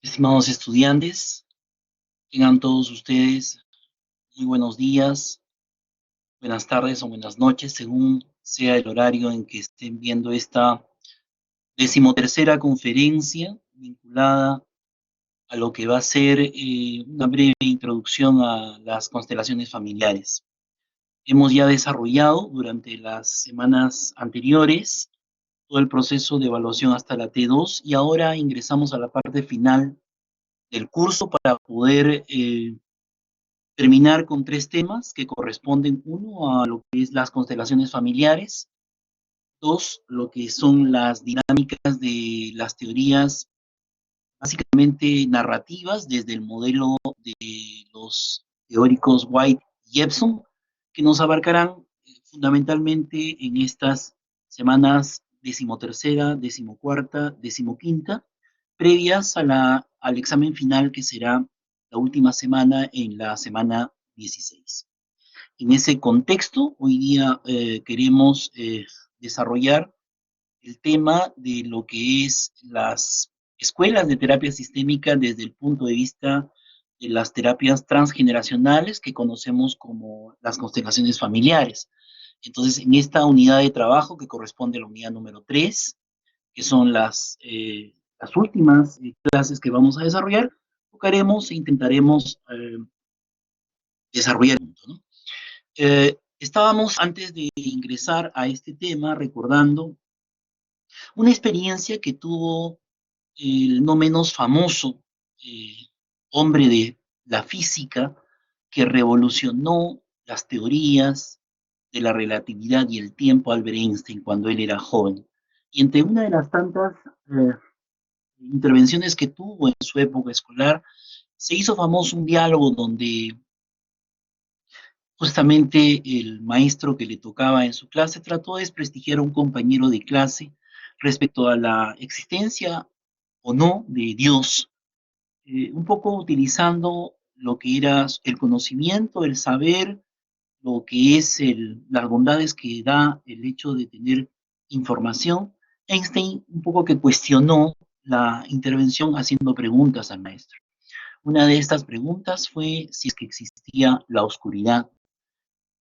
Estimados estudiantes, tengan todos ustedes muy buenos días, buenas tardes o buenas noches, según sea el horario en que estén viendo esta decimotercera conferencia vinculada a lo que va a ser una breve introducción a las constelaciones familiares. Hemos ya desarrollado durante las semanas anteriores todo el proceso de evaluación hasta la T2 y ahora ingresamos a la parte final del curso para poder terminar con tres temas que corresponden, uno, a lo que es las constelaciones familiares, dos, lo que son las dinámicas de las teorías básicamente narrativas desde el modelo de los teóricos White y Epson, que nos abarcarán fundamentalmente en estas semanas decimotercera, decimocuarta, decimoquinta, previas al examen final que será la última semana en la semana 16. En ese contexto, hoy día queremos desarrollar el tema de lo que es las escuelas de terapia sistémica desde el punto de vista de las terapias transgeneracionales que conocemos como las constelaciones familiares. Entonces, en esta unidad de trabajo que corresponde a la unidad número 3, que son las últimas clases que vamos a desarrollar, tocaremos e intentaremos desarrollar el punto, ¿no? Estábamos antes de ingresar a este tema recordando una experiencia que tuvo el no menos famoso eh, hombre de la física que revolucionó las teorías de la relatividad y el tiempo, Albert Einstein, cuando él era joven. Y entre una de las tantas intervenciones que tuvo en su época escolar, se hizo famoso un diálogo donde justamente el maestro que le tocaba en su clase trató de desprestigiar a un compañero de clase respecto a la existencia o no de Dios, un poco utilizando lo que era el conocimiento, el saber, lo que es las bondades que da el hecho de tener información. Einstein un poco que cuestionó la intervención haciendo preguntas al maestro. Una de estas preguntas fue si es que existía la oscuridad.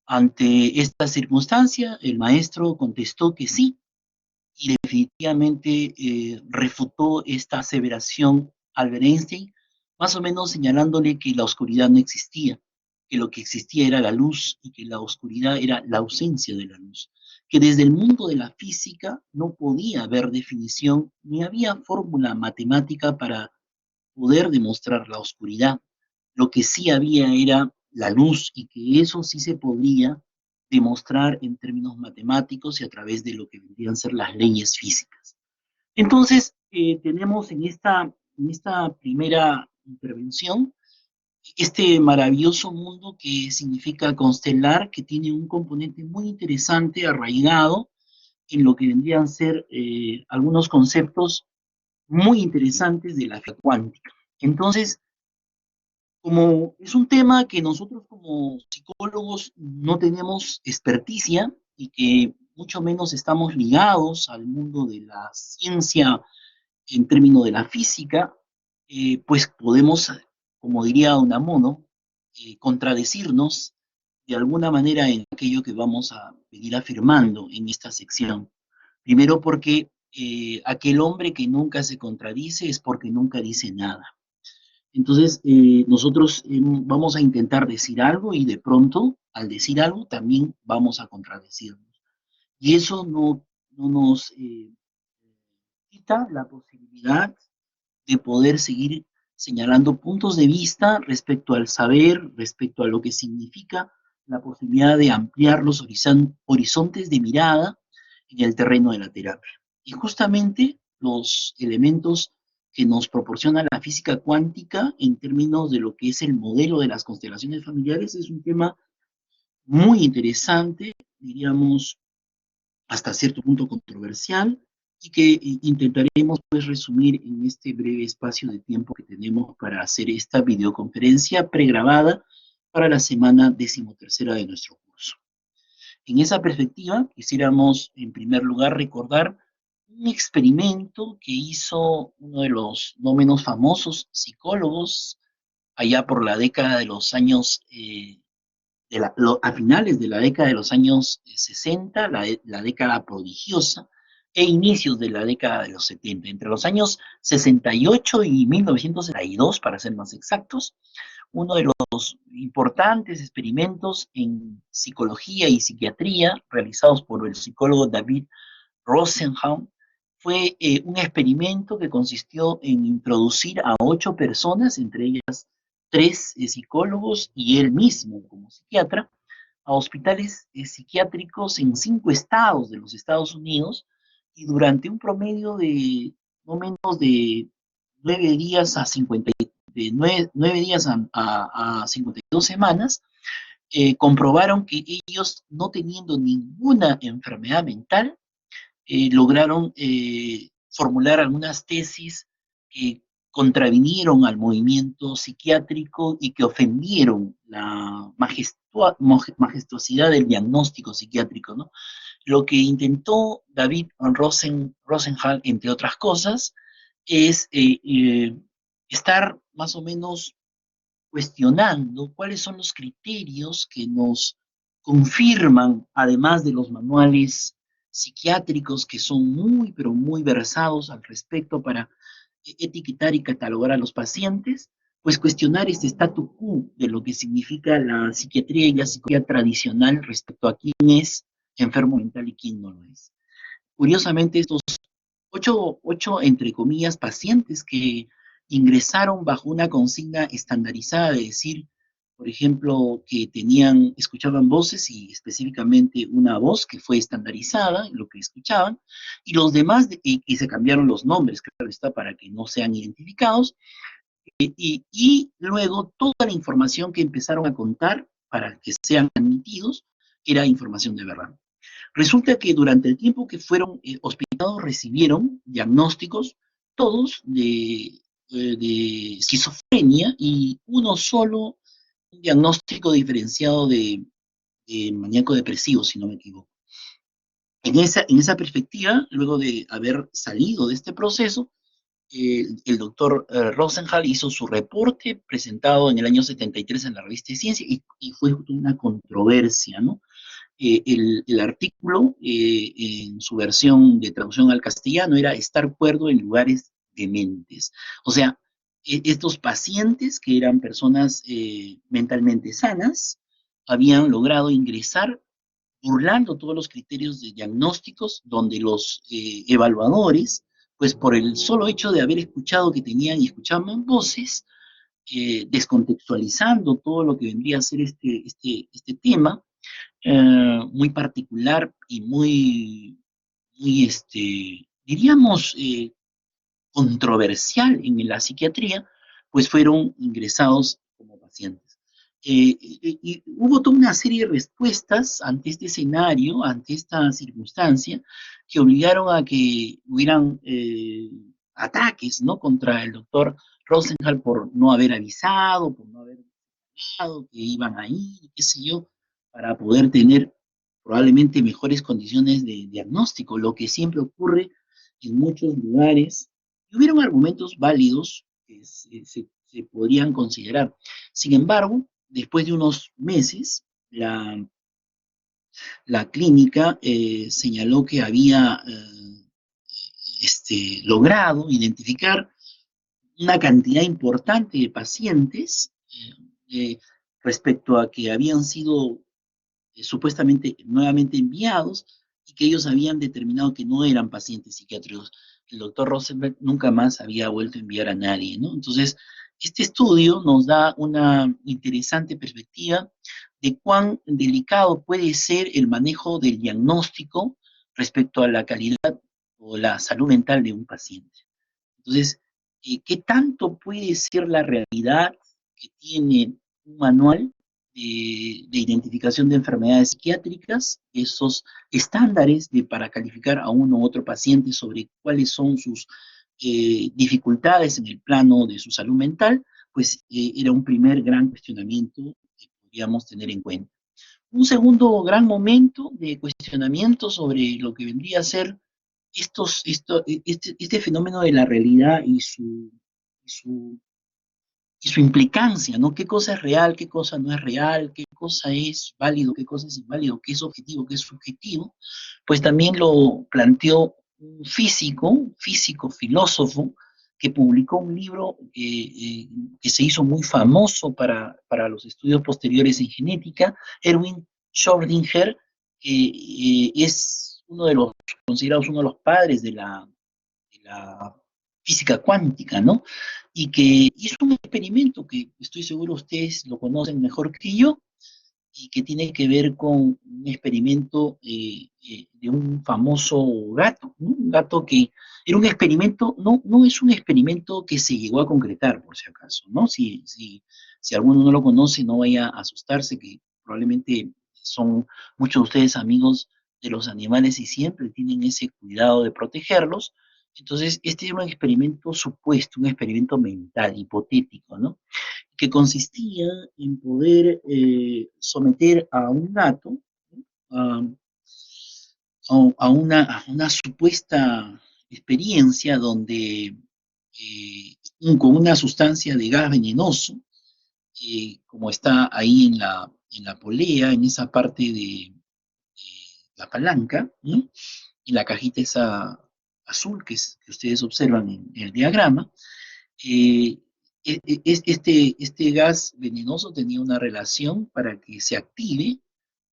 Ante esta circunstancia, el maestro contestó que sí, y definitivamente refutó esta aseveración Albert Einstein, más o menos señalándole que la oscuridad no existía, que lo que existía era la luz y que la oscuridad era la ausencia de la luz, que desde el mundo de la física no podía haber definición ni había fórmula matemática para poder demostrar la oscuridad. Lo que sí había era la luz y que eso sí se podía demostrar en términos matemáticos y a través de lo que vendrían a ser las leyes físicas. Entonces, tenemos en esta primera intervención este maravilloso mundo que significa constelar, que tiene un componente muy interesante, arraigado en lo que vendrían a ser algunos conceptos muy interesantes de la física cuántica. Entonces, como es un tema que nosotros como psicólogos no tenemos experticia y que mucho menos estamos ligados al mundo de la ciencia en términos de la física, pues podemos, como diría Unamuno, contradecirnos de alguna manera en aquello que vamos a venir afirmando en esta sección. Primero porque aquel hombre que nunca se contradice es porque nunca dice nada. Entonces, nosotros vamos a intentar decir algo y de pronto, al decir algo, también vamos a contradecirnos. Y eso no nos quita la posibilidad de poder seguir señalando puntos de vista respecto al saber, respecto a lo que significa la posibilidad de ampliar los horizontes de mirada en el terreno de la terapia. Y justamente los elementos que nos proporciona la física cuántica en términos de lo que es el modelo de las constelaciones familiares es un tema muy interesante, diríamos hasta cierto punto controversial, y que intentaremos pues resumir en este breve espacio de tiempo que tenemos para hacer esta videoconferencia pregrabada para la semana decimotercera de nuestro curso. En esa perspectiva, quisiéramos en primer lugar recordar un experimento que hizo uno de los no menos famosos psicólogos allá por la década de los años, a finales de la década de los años 60, la década prodigiosa, e inicios de la década de los 70, entre los años 68 y 1962, para ser más exactos, uno de los importantes experimentos en psicología y psiquiatría realizados por el psicólogo David Rosenhaus fue un experimento que consistió en introducir a 8 personas, entre ellas 3 psicólogos y él mismo como psiquiatra, a hospitales psiquiátricos en 5 estados de los Estados Unidos y durante un promedio de no menos de 9 días a 50, de 9 días a 52 semanas, comprobaron que ellos, no teniendo ninguna enfermedad mental, lograron formular algunas tesis que contravinieron al movimiento psiquiátrico y que ofendieron la majestuosidad del diagnóstico psiquiátrico, ¿no? Lo que intentó David Rosenthal, entre otras cosas, es estar más o menos cuestionando cuáles son los criterios que nos confirman, además de los manuales psiquiátricos que son muy, pero muy versados al respecto para etiquetar y catalogar a los pacientes, pues cuestionar este statu quo de lo que significa la psiquiatría y la psicología tradicional respecto a quién es enfermo mental y quién no lo es. Curiosamente, estos entre comillas, pacientes que ingresaron bajo una consigna estandarizada de decir, por ejemplo, que escuchaban voces y específicamente una voz que fue estandarizada, lo que escuchaban, y los demás, y se cambiaron los nombres, claro está, para que no sean identificados, y luego toda la información que empezaron a contar para que sean admitidos era información de verdad. Resulta que durante el tiempo que fueron hospitalizados recibieron diagnósticos, todos de esquizofrenia y uno solo un diagnóstico diferenciado de maníaco depresivo, si no me equivoco. En esa perspectiva, luego de haber salido de este proceso, el doctor Rosenthal hizo su reporte presentado en el año 73 en la revista de Ciencia y fue una controversia, ¿no? El artículo, en su versión de traducción al castellano, era estar cuerdo en lugares dementes. O sea, estos pacientes, que eran personas mentalmente sanas, habían logrado ingresar burlando todos los criterios de diagnósticos, donde los evaluadores, pues por el solo hecho de haber escuchado que tenían y escuchaban voces, descontextualizando todo lo que vendría a ser este tema, muy particular y diríamos, controversial en la psiquiatría, pues fueron ingresados como pacientes. Y hubo toda una serie de respuestas ante este escenario, ante esta circunstancia, que obligaron a que hubieran ataques, ¿no?, contra el doctor Rosenthal por no haber avisado, por no haber avisado que iban a ir, qué sé yo, para poder tener probablemente mejores condiciones de diagnóstico, lo que siempre ocurre en muchos lugares. Y hubieron argumentos válidos que se podrían considerar. Sin embargo, después de unos meses, la clínica señaló que había logrado identificar una cantidad importante de pacientes respecto a que habían sido supuestamente nuevamente enviados y que ellos habían determinado que no eran pacientes psiquiátricos. El doctor Rosenberg nunca más había vuelto a enviar a nadie, ¿no? Entonces, este estudio nos da una interesante perspectiva de cuán delicado puede ser el manejo del diagnóstico respecto a la calidad o la salud mental de un paciente. Entonces, ¿qué tanto puede ser la realidad que tiene un manual de identificación de enfermedades psiquiátricas, esos estándares para calificar a uno u otro paciente sobre cuáles son sus dificultades en el plano de su salud mental? Pues era un primer gran cuestionamiento que podríamos tener en cuenta. Un segundo gran momento de cuestionamiento sobre lo que vendría a ser este fenómeno de la realidad y su, y su implicancia, ¿no? ¿Qué cosa es real, qué cosa no es real, qué cosa es válido, qué cosa es inválido, qué es objetivo, qué es subjetivo? Pues también lo planteó un físico, filósofo, que publicó un libro que se hizo muy famoso para los estudios posteriores en genética, Erwin Schrödinger, que es uno de los considerados uno de los padres de la física cuántica, ¿no? Y que hizo un experimento que estoy seguro ustedes lo conocen mejor que yo, y que tiene que ver con un experimento de un famoso gato, ¿no? Un gato que era un experimento, no es un experimento que se llegó a concretar, por si acaso, ¿no? Si alguno no lo conoce, no vaya a asustarse, que probablemente son muchos de ustedes amigos de los animales y siempre tienen ese cuidado de protegerlos. Entonces, este es un experimento supuesto, un experimento mental, hipotético, ¿no? Que consistía en poder someter a un gato, ¿no? A una supuesta experiencia donde con una sustancia de gas venenoso, como está ahí en la polea, en esa parte de la palanca, ¿no? En la cajita esa azul que ustedes observan en el diagrama, eh, este gas venenoso tenía una relación para que se active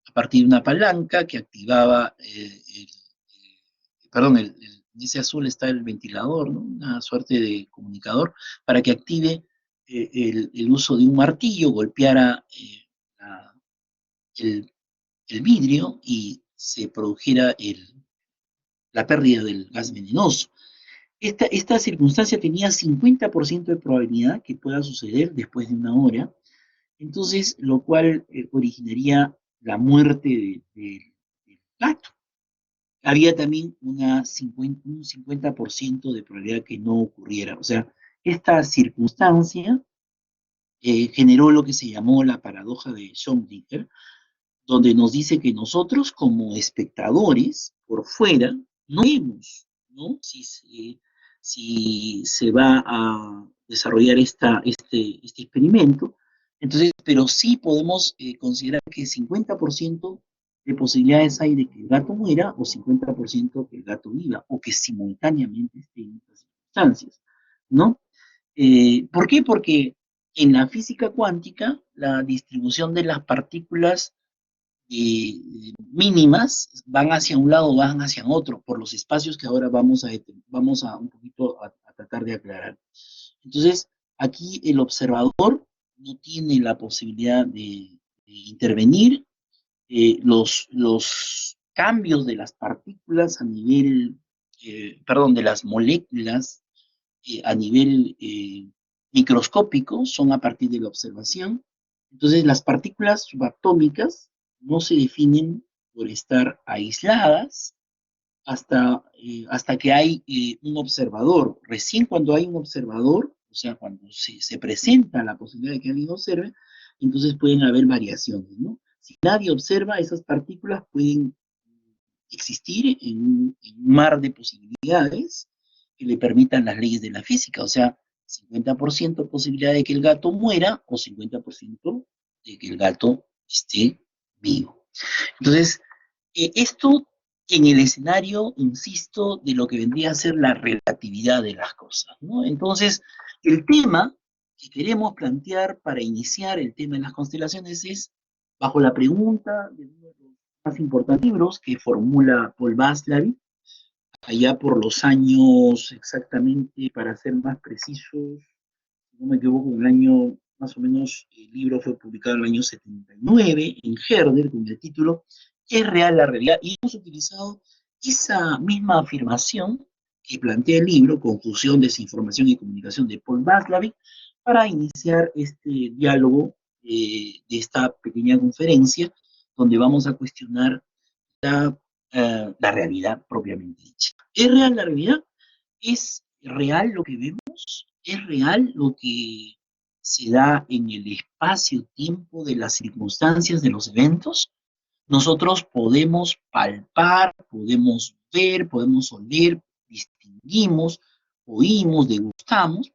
a partir de una palanca que activaba, perdón, en ese azul está el ventilador, ¿no? Una suerte de comunicador, para que active el uso de un martillo, golpeara la- el, el vidrio y se produjera la pérdida del gas venenoso. Esta circunstancia tenía 50% de probabilidad que pueda suceder después de una hora, entonces, lo cual originaría la muerte del gato. Había también un 50% de probabilidad que no ocurriera. O sea, esta circunstancia generó lo que se llamó la paradoja de Schrödinger, donde nos dice que nosotros como espectadores por fuera no vemos, ¿no? Si se va a desarrollar este experimento, entonces, pero sí podemos considerar que 50% de posibilidades hay de que el gato muera o 50% que el gato viva o que simultáneamente esté en estas circunstancias, ¿no? ¿Por qué? Porque en la física cuántica la distribución de las partículas mínimas van hacia un lado, van hacia otro, por los espacios que ahora vamos a un poquito a tratar de aclarar. Entonces, aquí el observador no tiene la posibilidad de intervenir. Los cambios de las partículas a nivel, perdón, de las moléculas a nivel microscópico son a partir de la observación. Entonces, las partículas subatómicas no se definen por estar aisladas hasta que hay un observador. Recién cuando hay un observador, o sea, cuando se presenta la posibilidad de que alguien observe, entonces pueden haber variaciones, ¿no? Si nadie observa, esas partículas pueden existir en un mar de posibilidades que le permitan las leyes de la física, o sea, 50% posibilidad de que el gato muera o 50% de que el gato esté vivo. Entonces, esto en el escenario, insisto, de lo que vendría a ser la relatividad de las cosas, ¿no? Entonces, el tema que queremos plantear para iniciar el tema de las constelaciones es, bajo la pregunta de uno de los más importantes libros que formula Paul Václavic, allá por los años exactamente, para ser más precisos, si no me equivoco, en el año, más o menos, el libro fue publicado en el año 79 en Herder con el título ¿Es real la realidad? Y hemos utilizado esa misma afirmación que plantea el libro, Confusión, Desinformación y Comunicación de Paul Václavic, para iniciar este diálogo de esta pequeña conferencia, donde vamos a cuestionar la realidad propiamente dicha. ¿Es real la realidad? ¿Es real lo que vemos? ¿Es real lo que se da en el espacio-tiempo de las circunstancias de los eventos? Nosotros podemos palpar, podemos ver, podemos oler, distinguimos, oímos, degustamos,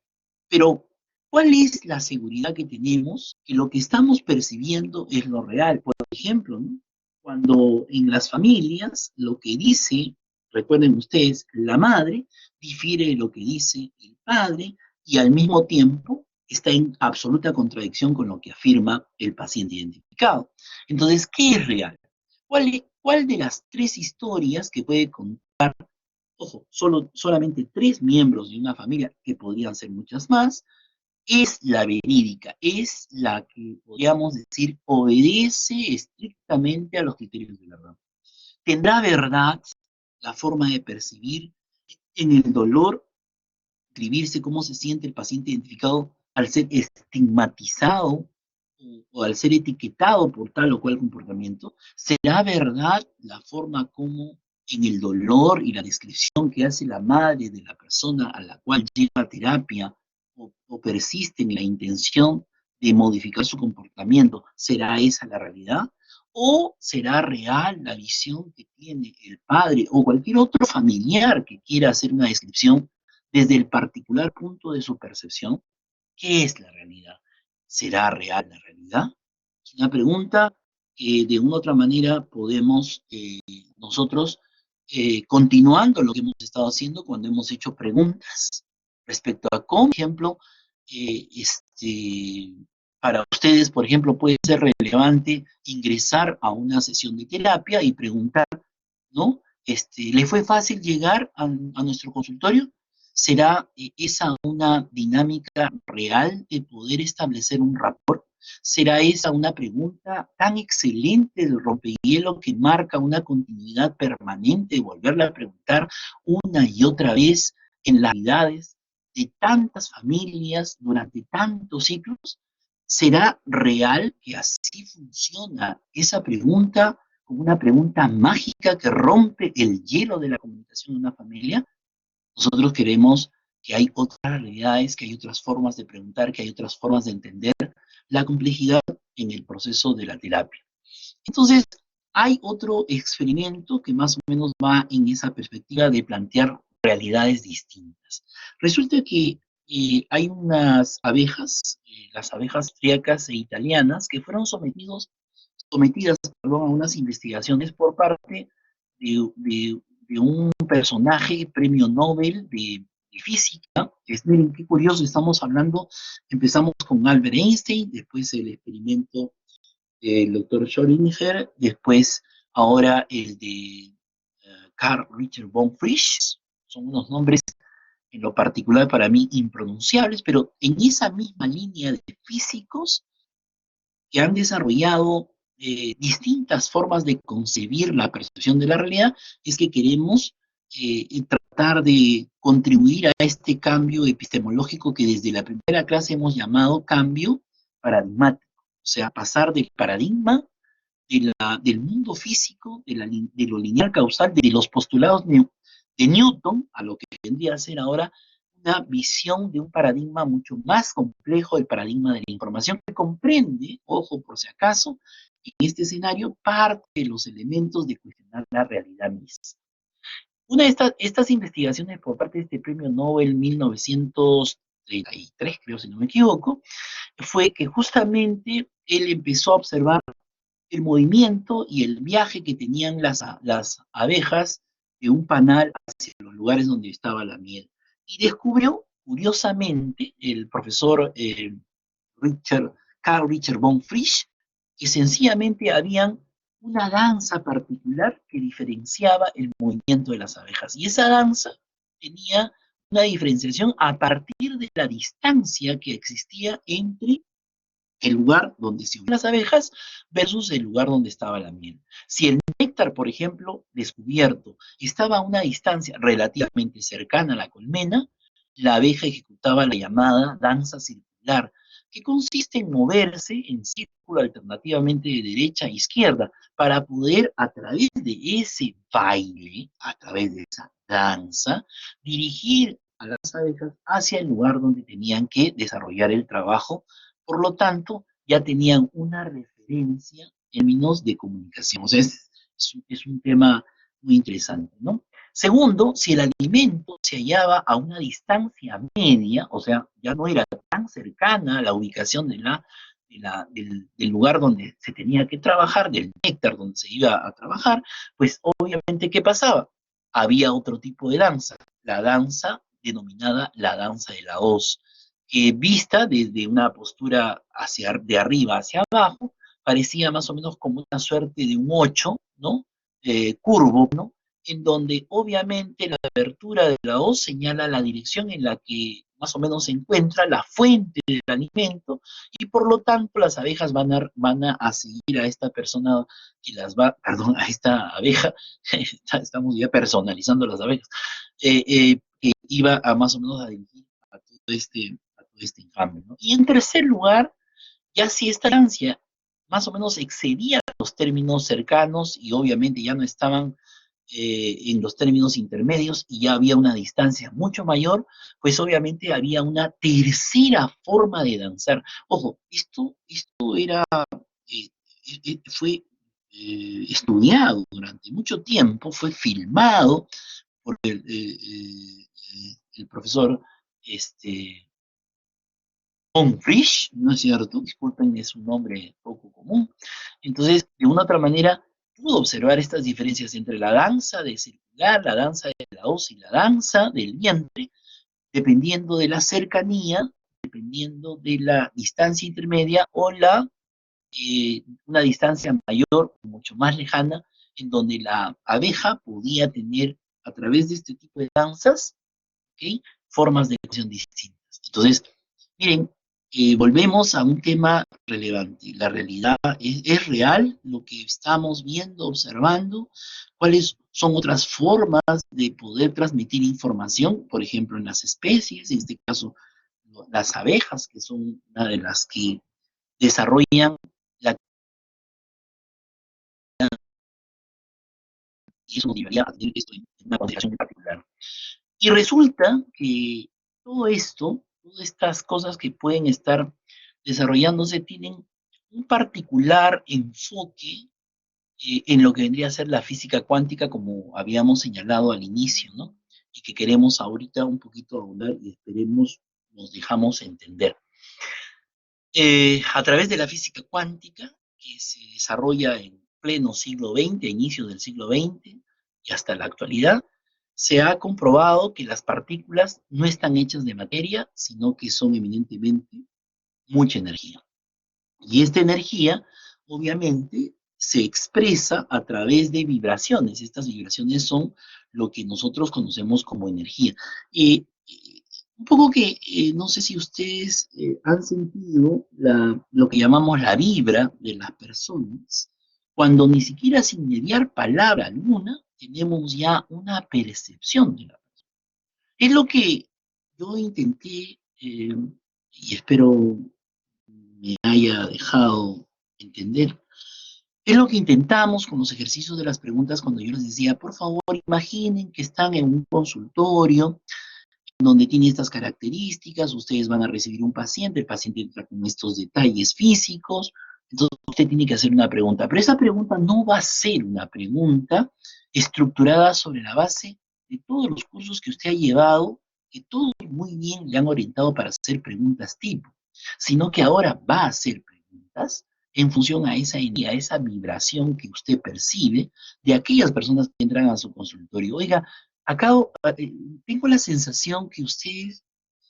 pero ¿cuál es la seguridad que tenemos que lo que estamos percibiendo es lo real? Por ejemplo, ¿no? Cuando en las familias lo que dice, recuerden ustedes, la madre difiere de lo que dice el padre y al mismo tiempo está en absoluta contradicción con lo que afirma el paciente identificado. Entonces, ¿qué es real? ¿Cuál de las tres historias que puede contar, ojo, solamente tres miembros de una familia, que podrían ser muchas más, es la verídica, es la que podríamos decir obedece estrictamente a los criterios de verdad? ¿Tendrá verdad la forma de percibir en el dolor, escribirse cómo se siente el paciente identificado al ser estigmatizado o al ser etiquetado por tal o cual comportamiento? ¿Será verdad la forma como en el dolor y la descripción que hace la madre de la persona a la cual llega a terapia o persiste en la intención de modificar su comportamiento, será esa la realidad? ¿O será real la visión que tiene el padre o cualquier otro familiar que quiera hacer una descripción desde el particular punto de su percepción? ¿Qué es la realidad? ¿Será real la realidad? Es una pregunta que de una u otra manera podemos nosotros, continuando lo que hemos estado haciendo cuando hemos hecho preguntas respecto a cómo, por ejemplo, para ustedes, por ejemplo, puede ser relevante ingresar a una sesión de terapia y preguntar, ¿no? ¿Le fue fácil llegar a nuestro consultorio? ¿Será esa una dinámica real de poder establecer un rapport? ¿Será esa una pregunta tan excelente del rompehielo que marca una continuidad permanente de volverla a preguntar una y otra vez en las realidades de tantas familias durante tantos ciclos? ¿Será real que así funciona esa pregunta como una pregunta mágica que rompe el hielo de la comunicación de una familia? Nosotros queremos que hay otras realidades, que hay otras formas de preguntar, que hay otras formas de entender la complejidad en el proceso de la terapia. Entonces, hay otro experimento que más o menos va en esa perspectiva de plantear realidades distintas. Resulta que hay unas abejas, las abejas austríacas e italianas, que fueron sometidas, perdón, a unas investigaciones por parte de un personaje premio Nobel de física. Miren qué curioso, estamos hablando, empezamos con Albert Einstein, después el experimento del doctor Schrödinger, después ahora el de Carl Richard von Frisch. Son unos nombres en lo particular para mí impronunciables, pero en esa misma línea de físicos que han desarrollado distintas formas de concebir la percepción de la realidad, es que queremos tratar de contribuir a este cambio epistemológico que desde la primera clase hemos llamado cambio paradigmático, o sea, pasar del paradigma del mundo físico, de lo lineal causal, de los postulados de Newton, a lo que vendría a ser ahora una visión de un paradigma mucho más complejo, el paradigma de la información, que comprende, ojo por si acaso, en este escenario, parte de los elementos de cuestionar la realidad misma. Una de estas investigaciones por parte de este premio Nobel 1933, creo si no me equivoco, fue que justamente él empezó a observar el movimiento y el viaje que tenían las abejas de un panal hacia los lugares donde estaba la miel. Y descubrió, curiosamente, el profesor Richard, Carl Richard von Frisch, que sencillamente habían una danza particular que diferenciaba el movimiento de las abejas. Y esa danza tenía una diferenciación a partir de la distancia que existía entre el lugar donde se ubican las abejas versus el lugar donde estaba la miel. Si el néctar, por ejemplo, descubierto, estaba a una distancia relativamente cercana a la colmena, la abeja ejecutaba la llamada danza circular, que consiste en moverse en círculo alternativamente de derecha a izquierda para poder, a través de ese baile, a través de esa danza, dirigir a las abejas hacia el lugar donde tenían que desarrollar el trabajo. Por lo tanto, ya tenían una referencia en términos de comunicación. O sea, es un tema muy interesante, ¿no? Segundo, si el alimento se hallaba a una distancia media, o sea, ya no era tan cercana a la ubicación del lugar donde se tenía que trabajar, del néctar donde se iba a trabajar, pues obviamente, ¿qué pasaba? Había otro tipo de danza, la danza denominada la danza de la hoz, que vista desde una postura de arriba hacia abajo, parecía más o menos como una suerte de un 8, ¿no? Curvo, ¿no? En donde obviamente la abertura de la hoz señala la dirección en la que más o menos se encuentra la fuente del alimento y por lo tanto las abejas van a seguir a esta persona que las va, perdón, a esta abeja, estamos ya personalizando las abejas, que iba a más o menos a dirigir a todo este enjambre, ¿no? Y en tercer lugar, ya si esta distancia más o menos excedía los términos cercanos y obviamente ya no estaban en los términos intermedios y ya había una distancia mucho mayor, pues obviamente había una tercera forma de danzar. Ojo, esto era, fue estudiado durante mucho tiempo, fue filmado por el profesor este, Frisch, ¿no es cierto? Disculpen, es un nombre poco común. Entonces, de una otra manera, pudo observar estas diferencias entre la danza de circular, la danza de la hoz y la danza del vientre, dependiendo de la cercanía, dependiendo de la distancia intermedia o una distancia mayor, mucho más lejana, en donde la abeja podía tener, a través de este tipo de danzas, ¿ok? Formas de expresión distintas. Entonces, miren, volvemos a un tema relevante. La realidad es real, lo que estamos viendo, observando, cuáles son otras formas de poder transmitir información, por ejemplo, en las especies, en este caso, las abejas, que son una de las que desarrollan la y eso nos llevaría a tener esto en una consideración muy particular. Y resulta que todo esto, todas estas cosas que pueden estar desarrollándose tienen un particular enfoque en lo que vendría a ser la física cuántica, como habíamos señalado al inicio, ¿no? Y que queremos ahorita un poquito abundar y esperemos nos dejamos entender. A través de la física cuántica, que se desarrolla en pleno siglo XX, a inicios del siglo XX y hasta la actualidad, se ha comprobado que las partículas no están hechas de materia, sino que son eminentemente mucha energía. Y esta energía, obviamente, se expresa a través de vibraciones. Estas vibraciones son lo que nosotros conocemos como energía. Un poco que, no sé si ustedes han sentido lo que llamamos la vibra de las personas, cuando ni siquiera sin mediar palabra alguna, tenemos ya una percepción de la persona. Es lo que yo intenté, y espero me haya dejado entender. Es lo que intentamos con los ejercicios de las preguntas cuando yo les decía, por favor, imaginen que están en un consultorio donde tiene estas características, ustedes van a recibir un paciente, el paciente entra con estos detalles físicos, entonces usted tiene que hacer una pregunta, pero esa pregunta no va a ser una pregunta estructurada sobre la base de todos los cursos que usted ha llevado, que todos muy bien le han orientado para hacer preguntas tipo, sino que ahora va a hacer preguntas en función a esa vibración que usted percibe de aquellas personas que entran a su consultorio. Oiga, acabo, tengo la sensación que ustedes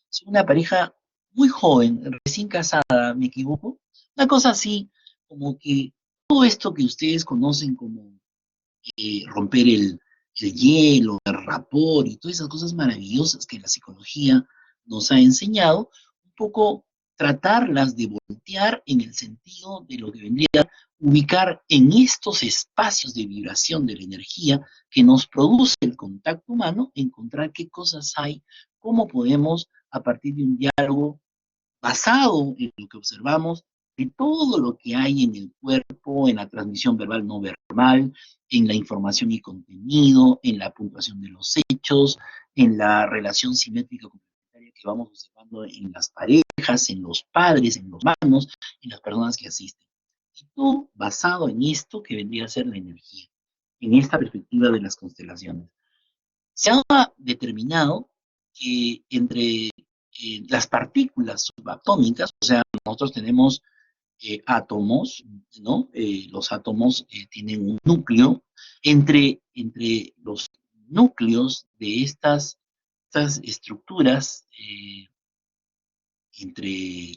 son una pareja muy joven, recién casada, ¿me equivoco? Una cosa así, como que todo esto que ustedes conocen como romper el hielo, el rapor y todas esas cosas maravillosas que la psicología nos ha enseñado, un poco tratarlas de voltear en el sentido de lo que vendría a ubicar en estos espacios de vibración de la energía que nos produce el contacto humano, encontrar qué cosas hay, cómo podemos, a partir de un diálogo basado en lo que observamos, de todo lo que hay en el cuerpo, en la transmisión verbal no verbal, en la información y contenido, en la puntuación de los hechos, en la relación simétrica complementaria que vamos observando en las parejas, en los padres, en los hermanos, en las personas que asisten. Y todo basado en esto que vendría a ser la energía, en esta perspectiva de las constelaciones. Se ha determinado que entre las partículas subatómicas, o sea, nosotros tenemos átomos, ¿no? Los átomos tienen un núcleo. Entre los núcleos de estas estructuras, entre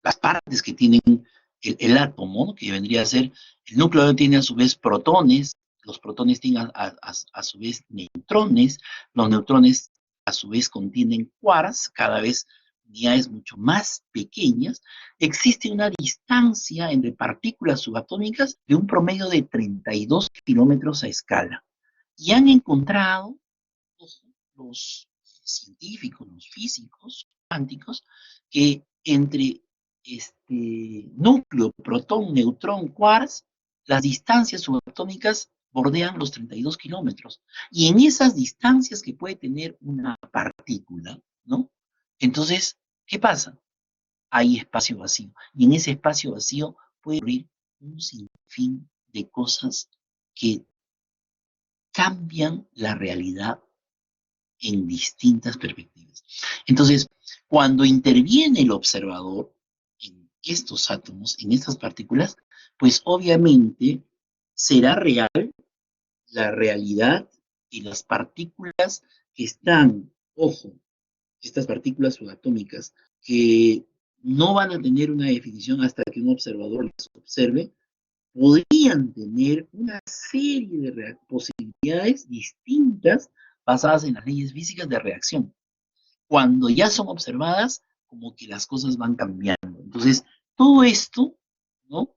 las partes que tienen el átomo, que vendría a ser, el núcleo tiene a su vez protones, los protones tienen a su vez neutrones, los neutrones a su vez contienen quarks, cada vez unidades mucho más pequeñas. Existe una distancia entre partículas subatómicas de un promedio de 32 kilómetros a escala. Y han encontrado los científicos, los físicos cuánticos, que entre núcleo, protón, neutrón, quarks, las distancias subatómicas bordean los 32 kilómetros. Y en esas distancias que puede tener una partícula, ¿no? Entonces, ¿qué pasa? Hay espacio vacío. Y en ese espacio vacío puede ocurrir un sinfín de cosas que cambian la realidad en distintas perspectivas. Entonces, cuando interviene el observador en estos átomos, en estas partículas, pues obviamente será real la realidad y las partículas que están, ojo, estas partículas subatómicas, que no van a tener una definición hasta que un observador las observe, podrían tener una serie de posibilidades distintas basadas en las leyes físicas de reacción. Cuando ya son observadas, como que las cosas van cambiando. Entonces, todo esto, ¿no?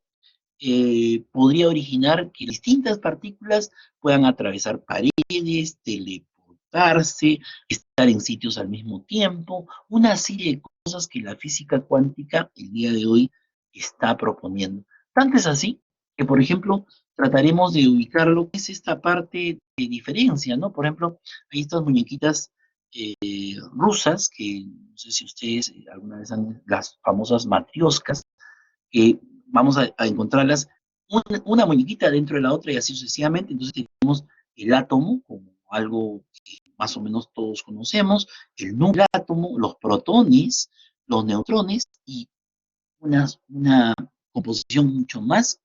Podría originar que distintas partículas puedan atravesar paredes, teleportarse, estar en sitios al mismo tiempo, una serie de cosas que la física cuántica el día de hoy está proponiendo. Tanto es así que, por ejemplo, trataremos de ubicar lo que es esta parte de diferencia, ¿no? Por ejemplo, hay estas muñequitas rusas, que no sé si ustedes alguna vez han, las famosas matrioscas, que vamos a encontrarlas una muñequita dentro de la otra y así sucesivamente. Entonces tenemos el átomo como algo que más o menos todos conocemos, el núcleo del átomo, los protones, los neutrones y una composición mucho más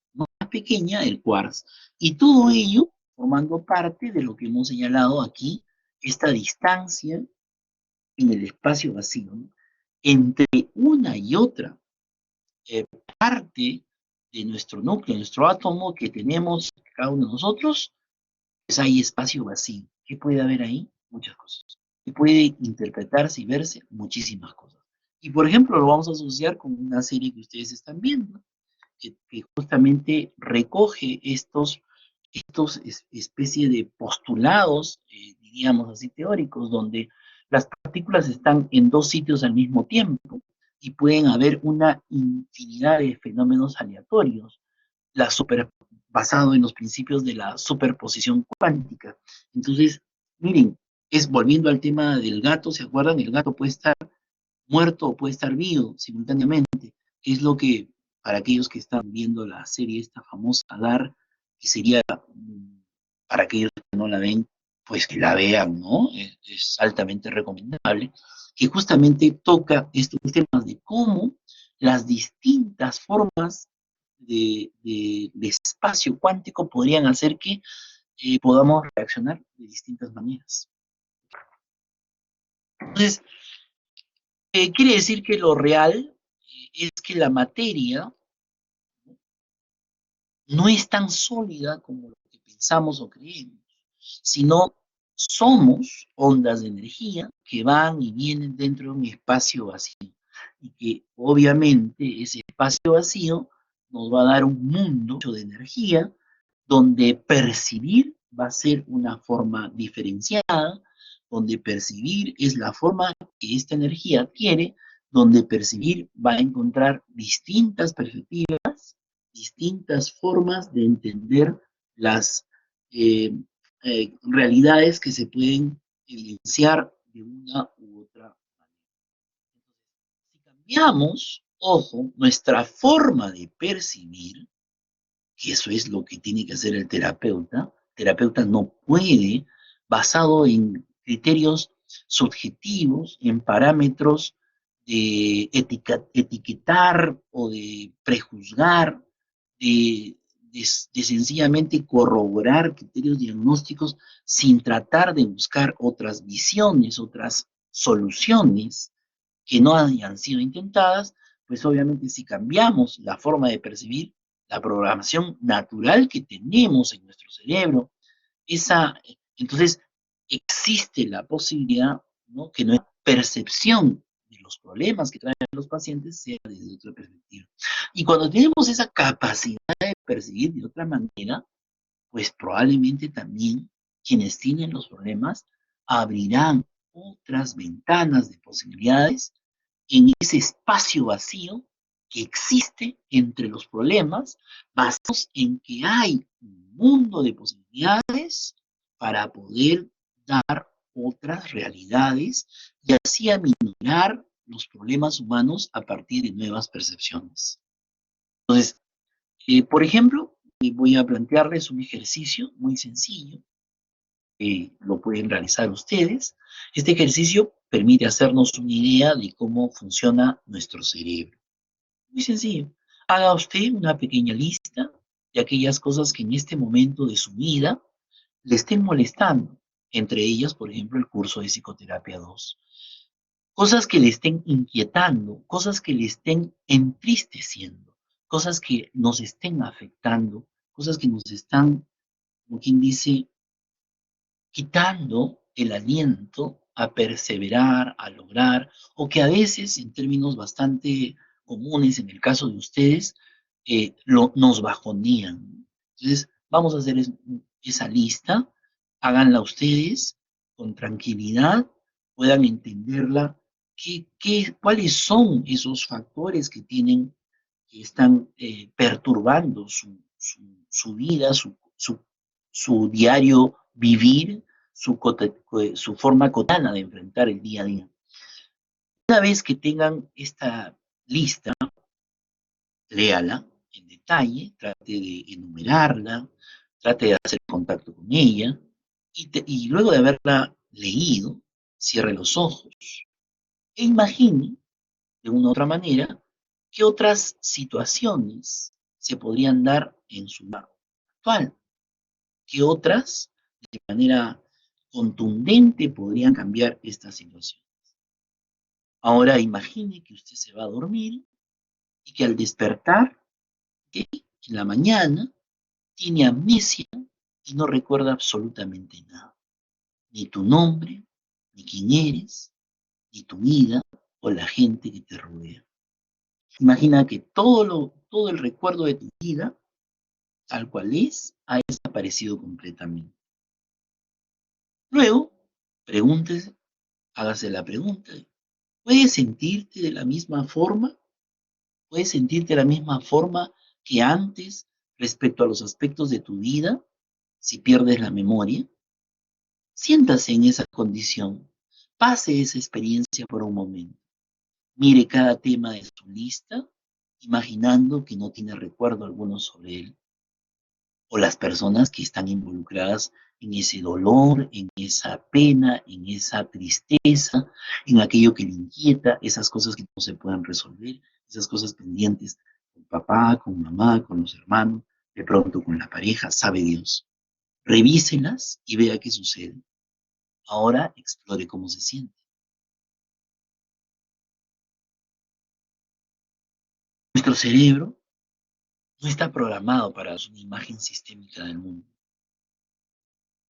pequeña, el quarks. Y todo ello formando parte de lo que hemos señalado aquí, esta distancia en el espacio vacío, ¿no? Entre una y otra eh, parte de nuestro núcleo, nuestro átomo que tenemos cada uno de nosotros, pues hay espacio vacío. ¿Qué puede haber ahí? Muchas cosas. Y puede interpretarse y verse muchísimas cosas. Y por ejemplo, lo vamos a asociar con una serie que ustedes están viendo, que justamente recoge estos especies de postulados, diríamos así, teóricos, donde las partículas están en dos sitios al mismo tiempo y pueden haber una infinidad de fenómenos aleatorios, la super, basado en los principios de la superposición cuántica. Entonces, miren, es volviendo al tema del gato, ¿se acuerdan? El gato puede estar muerto o puede estar vivo simultáneamente, que es lo que, para aquellos que están viendo la serie esta famosa Dar, que sería, para aquellos que no la ven, pues que la vean, ¿no? Es altamente recomendable, que justamente toca estos temas de cómo las distintas formas de espacio cuántico podrían hacer que podamos reaccionar de distintas maneras. Entonces, quiere decir que lo real es que la materia no es tan sólida como lo que pensamos o creemos, sino somos ondas de energía que van y vienen dentro de un espacio vacío. Y que obviamente ese espacio vacío nos va a dar un mundo de energía donde percibir va a ser una forma diferenciada, donde percibir es la forma que esta energía adquiere, donde percibir va a encontrar distintas perspectivas, distintas formas de entender las realidades que se pueden evidenciar de una u otra manera. Si cambiamos, ojo, nuestra forma de percibir, que eso es lo que tiene que hacer el terapeuta no puede basado en criterios subjetivos, en parámetros de etiquetar o de prejuzgar, de sencillamente corroborar criterios diagnósticos sin tratar de buscar otras visiones, otras soluciones que no hayan sido intentadas, pues obviamente si cambiamos la forma de percibir la programación natural que tenemos en nuestro cerebro, esa, entonces existe la posibilidad, ¿no?, que nuestra percepción de los problemas que traen los pacientes sea desde otra perspectiva. Y cuando tenemos esa capacidad de percibir de otra manera, pues probablemente también quienes tienen los problemas abrirán otras ventanas de posibilidades en ese espacio vacío que existe entre los problemas, basados en que hay un mundo de posibilidades para poder dar otras realidades y así aminorar los problemas humanos a partir de nuevas percepciones. Entonces, por ejemplo, voy a plantearles un ejercicio muy sencillo, lo pueden realizar ustedes. Este ejercicio permite hacernos una idea de cómo funciona nuestro cerebro. Muy sencillo. Haga usted una pequeña lista de aquellas cosas que en este momento de su vida le estén molestando. Entre ellas, por ejemplo, el curso de psicoterapia 2. Cosas que le estén inquietando, cosas que le estén entristeciendo, cosas que nos estén afectando, cosas que nos están, como quien dice, quitando el aliento a perseverar, a lograr, o que a veces, en términos bastante comunes en el caso de ustedes, nos bajonean. Entonces, vamos a hacer esa lista, háganla ustedes con tranquilidad, puedan entenderla, cuáles son esos factores que tienen, que están perturbando su vida, su diario vivir, su forma cotidiana de enfrentar el día a día. Una vez que tengan esta lista, léala en detalle, trate de enumerarla, trate de hacer contacto con ella, y luego de haberla leído, cierre los ojos e imagine, de una u otra manera, qué otras situaciones se podrían dar en su vida actual, qué otras, de manera contundente, podrían cambiar esta situación. Ahora imagine que usted se va a dormir y que al despertar, ¿okay?, en la mañana, tiene amnesia y no recuerda absolutamente nada. Ni tu nombre, ni quién eres, ni tu vida o la gente que te rodea. Imagina que todo el recuerdo de tu vida, tal cual es, ha desaparecido completamente. Luego, pregúntese, hágase la pregunta: ¿puedes sentirte de la misma forma? ¿Puedes sentirte de la misma forma que antes respecto a los aspectos de tu vida si pierdes la memoria? Siéntase en esa condición, pase esa experiencia por un momento. Mire cada tema de su lista, imaginando que no tiene recuerdo alguno sobre él, o las personas que están involucradas en ese dolor, en esa pena, en esa tristeza, en aquello que le inquieta, esas cosas que no se pueden resolver, esas cosas pendientes con papá, con mamá, con los hermanos, de pronto con la pareja, sabe Dios. Revíselas y vea qué sucede. Ahora explore cómo se siente. Nuestro cerebro no está programado para una imagen sistémica del mundo,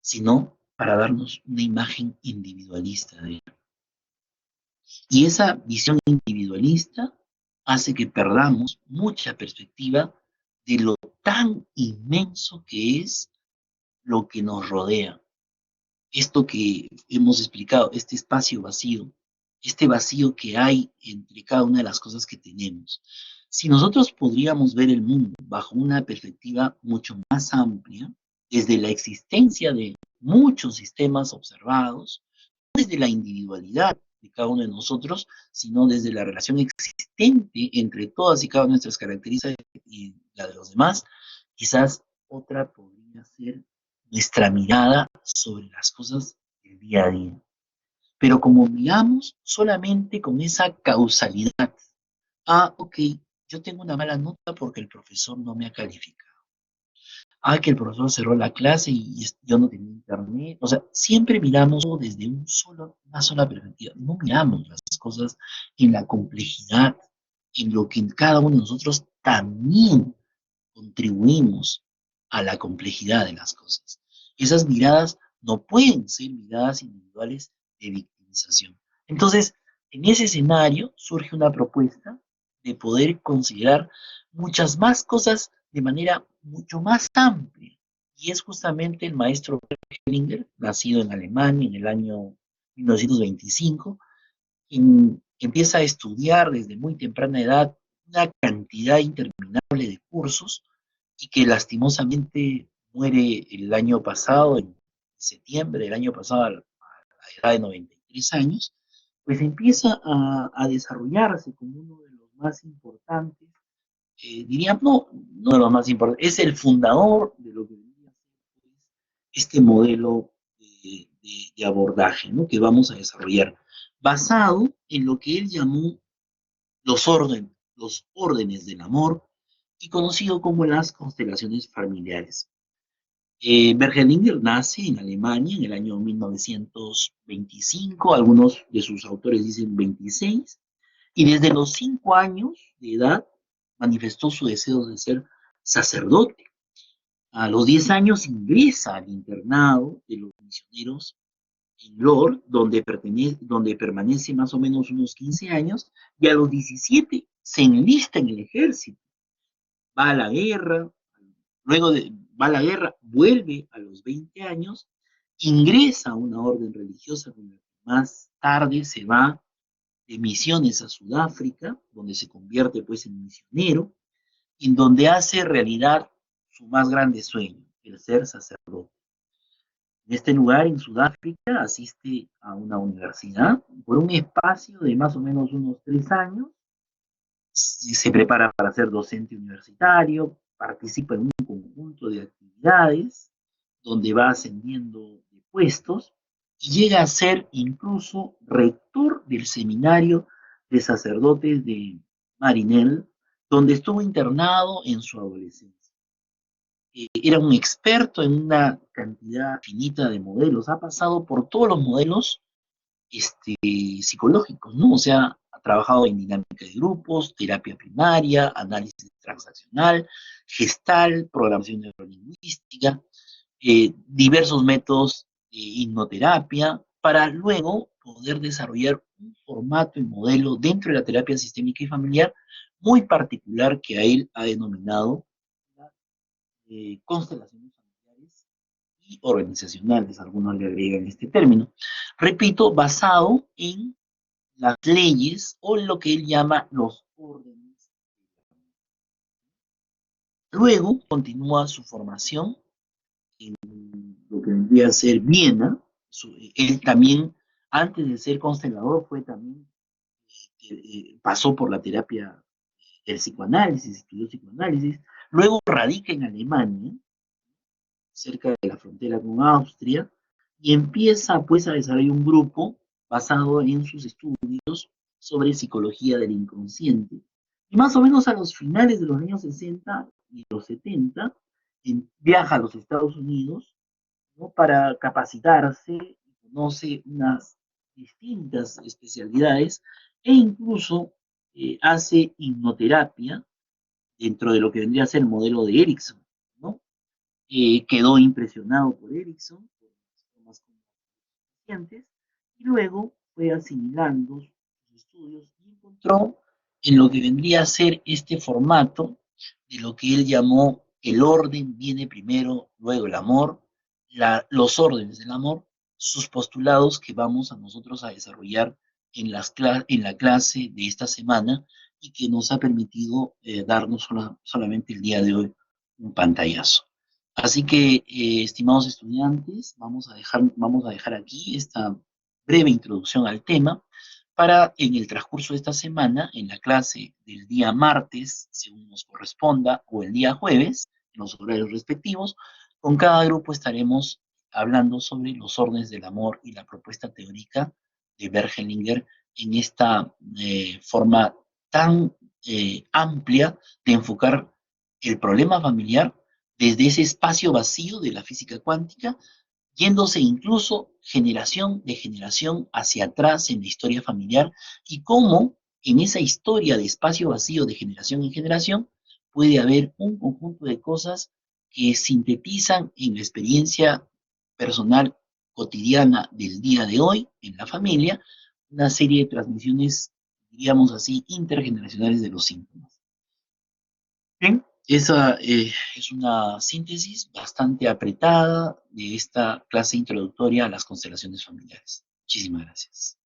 sino para darnos una imagen individualista de él. Y esa visión individualista hace que perdamos mucha perspectiva de lo tan inmenso que es lo que nos rodea. Esto que hemos explicado, este espacio vacío, este vacío que hay entre cada una de las cosas que tenemos. Si nosotros podríamos ver el mundo bajo una perspectiva mucho más amplia, desde la existencia de muchos sistemas observados, desde la individualidad de cada uno de nosotros, sino desde la relación existente entre todas y cada una de nuestras características y la de los demás, quizás otra podría ser nuestra mirada sobre las cosas del día a día. Pero como miramos solamente con esa causalidad, ok, yo tengo una mala nota porque el profesor no me ha calificado. Que el profesor cerró la clase y yo no tenía internet. O sea, siempre miramos desde una sola perspectiva. No miramos las cosas en la complejidad, en lo que cada uno de nosotros también contribuimos a la complejidad de las cosas. Esas miradas no pueden ser miradas individuales de victimización. Entonces, en ese escenario surge una propuesta de poder considerar muchas más cosas de manera mucho más amplia. Y es justamente el maestro Hellinger, nacido en Alemania en el año 1925, quien empieza a estudiar desde muy temprana edad una cantidad interminable de cursos y que lastimosamente muere el año pasado, en septiembre del año pasado, a la edad de 93 años, pues empieza a desarrollarse como uno de los más importantes, diría, no de los más importantes, es el fundador de lo que debería ser este modelo de abordaje, ¿no?, que vamos a desarrollar, basado en lo que él llamó los órdenes del amor y conocido como las constelaciones familiares. Bergelinger nace en Alemania en el año 1925, algunos de sus autores dicen 26, y desde los 5 años de edad manifestó su deseo de ser sacerdote. A los 10 años ingresa al internado de los misioneros en Lord, donde permanece más o menos unos 15 años, y a los 17 se enlista en el ejército, va a la guerra, va a la guerra, vuelve a los 20 años, ingresa a una orden religiosa, donde más tarde se va de misiones a Sudáfrica, donde se convierte pues en misionero, en donde hace realidad su más grande sueño, el ser sacerdote. En este lugar, en Sudáfrica, asiste a una universidad por un espacio de más o menos unos 3 años, se prepara para ser docente universitario, participa en un conjunto de actividades donde va ascendiendo de puestos y llega a ser incluso rector del seminario de sacerdotes de Marinel, donde estuvo internado en su adolescencia. Era un experto en una cantidad finita de modelos, ha pasado por todos los modelos psicológicos, ¿no? O sea, ha trabajado en dinámica de grupos, terapia primaria, análisis transaccional, gestal, programación neurolingüística, diversos métodos de hipnoterapia, para luego poder desarrollar un formato y modelo dentro de la terapia sistémica y familiar muy particular que a él ha denominado constelaciones familiares y organizacionales, algunos le agregan este término. Repito, basado en las leyes o lo que él llama los órdenes. Luego continúa su formación en lo que vendría a ser Viena. Él también, antes de ser constelador, fue también, pasó por la terapia del psicoanálisis, estudió psicoanálisis. Luego radica en Alemania, cerca de la frontera con Austria, y empieza pues a desarrollar un grupo basado en sus estudios sobre psicología del inconsciente. Y más o menos a los finales de los años 60 y los 70, viaja a los Estados Unidos, ¿no?, para capacitarse, conoce unas distintas especialidades e incluso hace hipnoterapia dentro de lo que vendría a ser el modelo de Erickson, ¿no? Quedó impresionado por Erickson, por las formas conscientes, y luego fue asimilando sus estudios y encontró en lo que vendría a ser este formato de lo que él llamó el orden viene primero, luego el amor, los órdenes del amor, sus postulados que vamos a nosotros a desarrollar en la clase de esta semana y que nos ha permitido darnos solamente el día de hoy un pantallazo. Así que, estimados estudiantes, vamos a dejar aquí esta breve introducción al tema para en el transcurso de esta semana, en la clase del día martes, según nos corresponda, o el día jueves, en los horarios respectivos, Con cada grupo estaremos hablando sobre los órdenes del amor y la propuesta teórica de Bergelinger en esta forma tan amplia de enfocar el problema familiar desde ese espacio vacío de la física cuántica, yéndose incluso generación de generación hacia atrás en la historia familiar y cómo en esa historia de espacio vacío de generación en generación puede haber un conjunto de cosas que sintetizan en la experiencia personal cotidiana del día de hoy en la familia una serie de transmisiones, diríamos así, intergeneracionales de los síntomas. Bien, esa es una síntesis bastante apretada de esta clase introductoria a las constelaciones familiares. Muchísimas gracias.